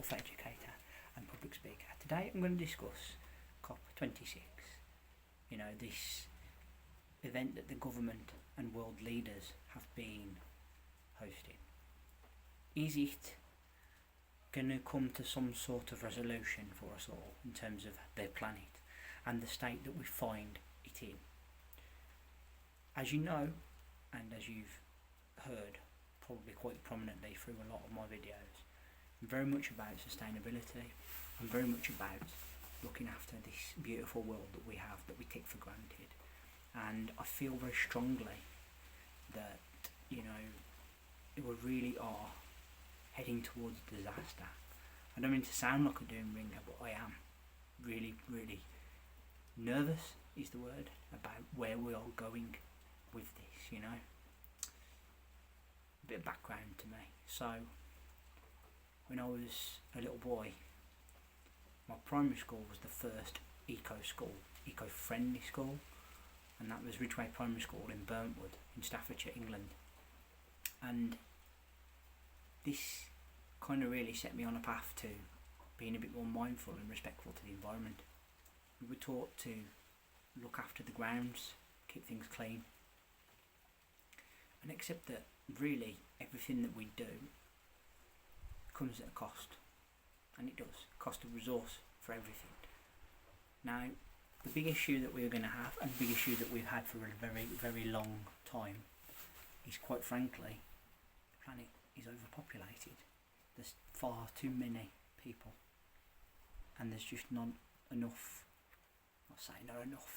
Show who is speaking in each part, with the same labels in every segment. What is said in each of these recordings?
Speaker 1: health educator and public speaker. Today I'm going to discuss cop26, this event that the government and world leaders have been hosting. Is it going to come to some sort of resolution for us all in terms of their planet and the state that we find it in? As you know, and as you've heard probably quite prominently through a lot of my videos, I'm very much about sustainability. I'm very much about looking after this beautiful world that we have, that we take for granted. And I feel very strongly that, we really are heading towards disaster. I don't mean to sound like a doom bringer, but I am really, really nervous is the word about where we are going with this, A bit of background to me. So, when I was a little boy, my primary school was the first eco-friendly school, and that was Ridgeway Primary School in Burntwood in Staffordshire, England. And this kind of really set me on a path to being a bit more mindful and respectful to the environment. We were taught to look after the grounds, keep things clean, and accept that really everything that we do comes at a cost, and it does, cost of resource for everything. Now, the big issue that we're going to have, and the big issue that we've had for a very, very long time, is quite frankly, the planet is overpopulated. There's far too many people, and there's just not enough,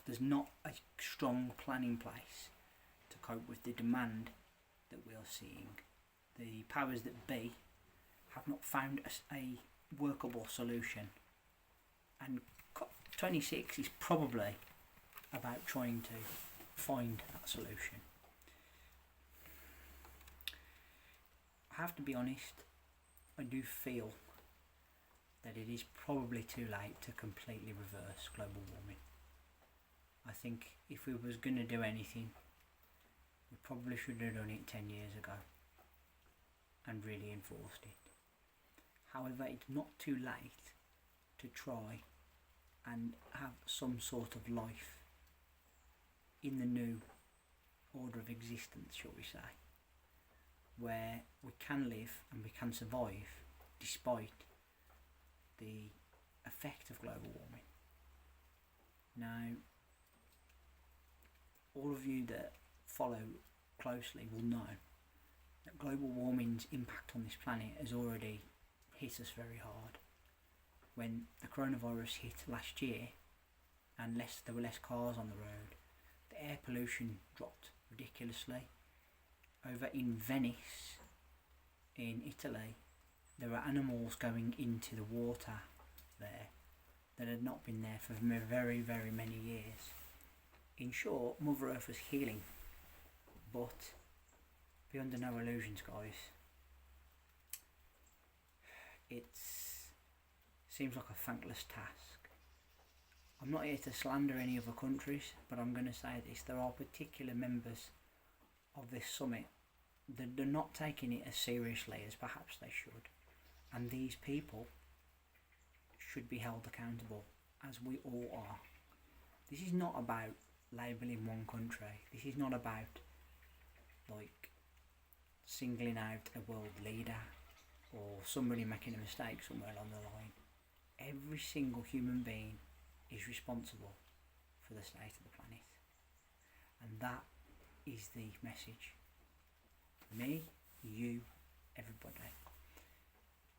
Speaker 1: there's not a strong plan in place to cope with the demand that we are seeing. The powers that be have not found a workable solution, and COP26 is probably about trying to find that solution. I have to be honest, I do feel that it is probably too late to completely reverse global warming. I think if we was going to do anything, we probably should have done it 10 years ago and really enforced it. However, it's not too late to try and have some sort of life in the new order of existence, shall we say, where we can live and we can survive despite the effect of global warming. Now, all of you that follow closely will know that global warming's impact on this planet has already hit us very hard. When the coronavirus hit last year and there were less cars on the road, the air pollution dropped ridiculously. Over in Venice, in Italy, there were animals going into the water there that had not been there for very, very many years. In short, Mother Earth was healing, but be under no illusions, guys. It seems like a thankless task. I'm not here to slander any other countries, but I'm going to say this: there are particular members of this summit that are not taking it as seriously as perhaps they should, and these people should be held accountable, as we all are. This is not about labelling one country. This is not about singling out a world leader or somebody making a mistake somewhere along the line. Every single human being is responsible for the state of the planet, and that is the message. Me, you, everybody.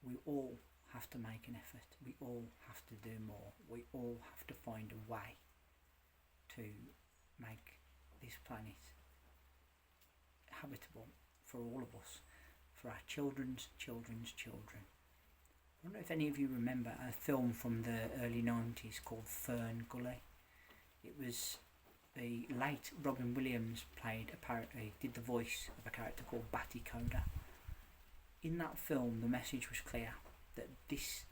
Speaker 1: We all have to make an effort. We all have to do more. We all have to find a way to make this planet habitable for all of us, for our children's children's children. I don't know if any of you remember a film from the early 90s called Fern, Gully. It was the late Robin Williams did the voice of a character called Batty Coda. In that film, the message was clear that this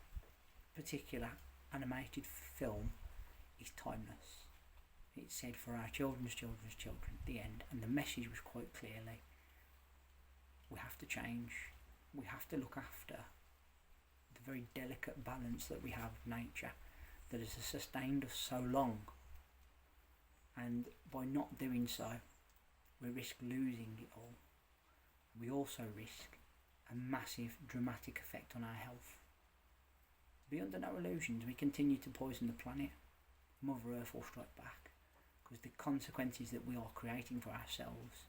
Speaker 1: particular animated film is timeless. It said for our children's children's children at the end, and the message was quite clearly, we have to change, we have to look after the a very delicate balance that we have with nature that has sustained us so long, and by not doing so we risk losing it all. We also risk a massive dramatic effect on our health. Be under no illusions, we continue to poison the planet, Mother Earth will strike back, because the consequences that we are creating for ourselves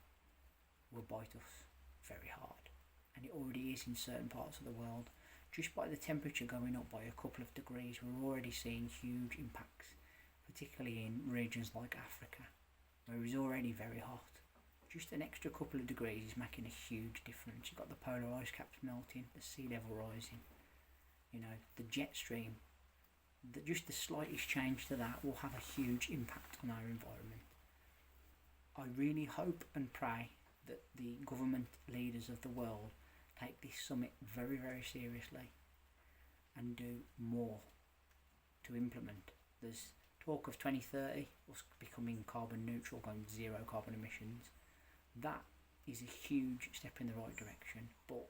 Speaker 1: will bite us very hard, and it already is in certain parts of the world. Just by the temperature going up by a couple of degrees, we're already seeing huge impacts, particularly in regions like Africa, where it's already very hot. Just an extra couple of degrees is making a huge difference. You've got the polar ice caps melting, the sea level rising, you know, the jet stream. Just the slightest change to that will have a huge impact on our environment. I really hope and pray that the government leaders of the world take this summit very, very seriously and do more to implement. There's talk of 2030, us becoming carbon neutral, going zero carbon emissions. That is a huge step in the right direction, but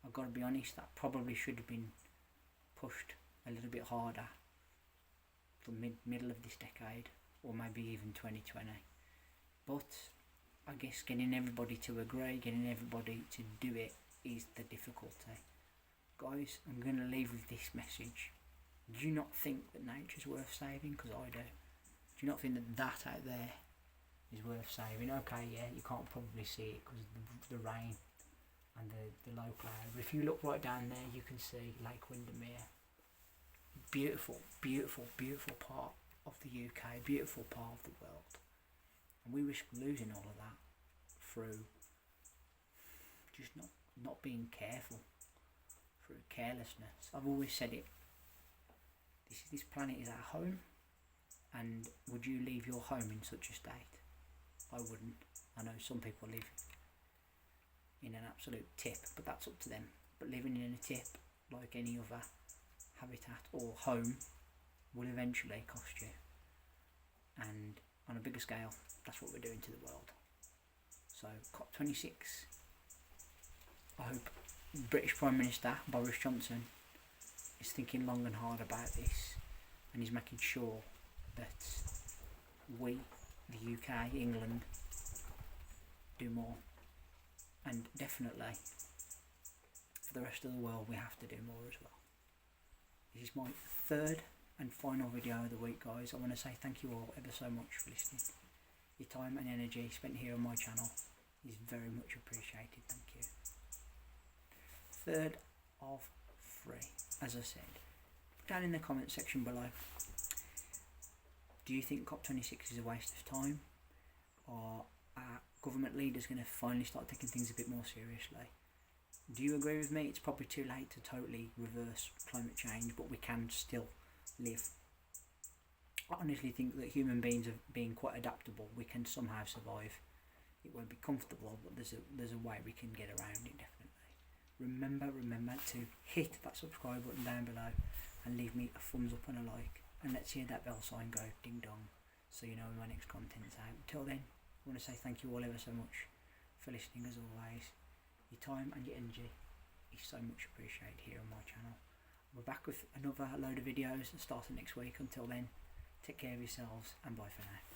Speaker 1: I've got to be honest, that probably should have been pushed a little bit harder for middle of this decade, or maybe even 2020. But I guess getting everybody to agree, getting everybody to do it is the difficulty. Guys, I'm going to leave with this message. Do you not think that nature's worth saving? Because I do. Do you not think that that out there is worth saving? Okay, yeah, you can't probably see it because of the rain and the low cloud. But if you look right down there, you can see Lake Windermere. Beautiful, beautiful, beautiful part of the UK, beautiful part of the world. And we risk losing all of that through just not being careful, through carelessness. I've always said it. This planet is our home, and would you leave your home in such a state? I wouldn't. I know some people live in an absolute tip, but that's up to them. But living in a tip, like any other habitat or home, will eventually cost you. And on a bigger scale, that's what we're doing to the world. So COP26, I hope British Prime Minister Boris Johnson is thinking long and hard about this, and he's making sure that we, the UK, England, do more. And definitely for the rest of the world we have to do more as well. This is my third and final video of the week, guys. I want to say thank you all ever so much for listening. Your time and energy spent here on my channel is very much appreciated. Thank you. Third of 3, as I said. Put down in the comment section below, do you think COP26 is a waste of time? Or are government leaders going to finally start taking things a bit more seriously? Do you agree with me? It's probably too late to totally reverse climate change, but we can still live. I honestly think that human beings are being quite adaptable. We can somehow survive. It won't be comfortable, but there's a way we can get around it, definitely. Remember to hit that subscribe button down below and leave me a thumbs up and a like, and let's hear that bell sign go ding dong so you know when my next content's out. Until then, I want to say thank you all ever so much for listening as always. Your time and your energy is so much appreciated here on my channel. We're back with another load of videos starting next week. Until then, take care of yourselves and bye for now.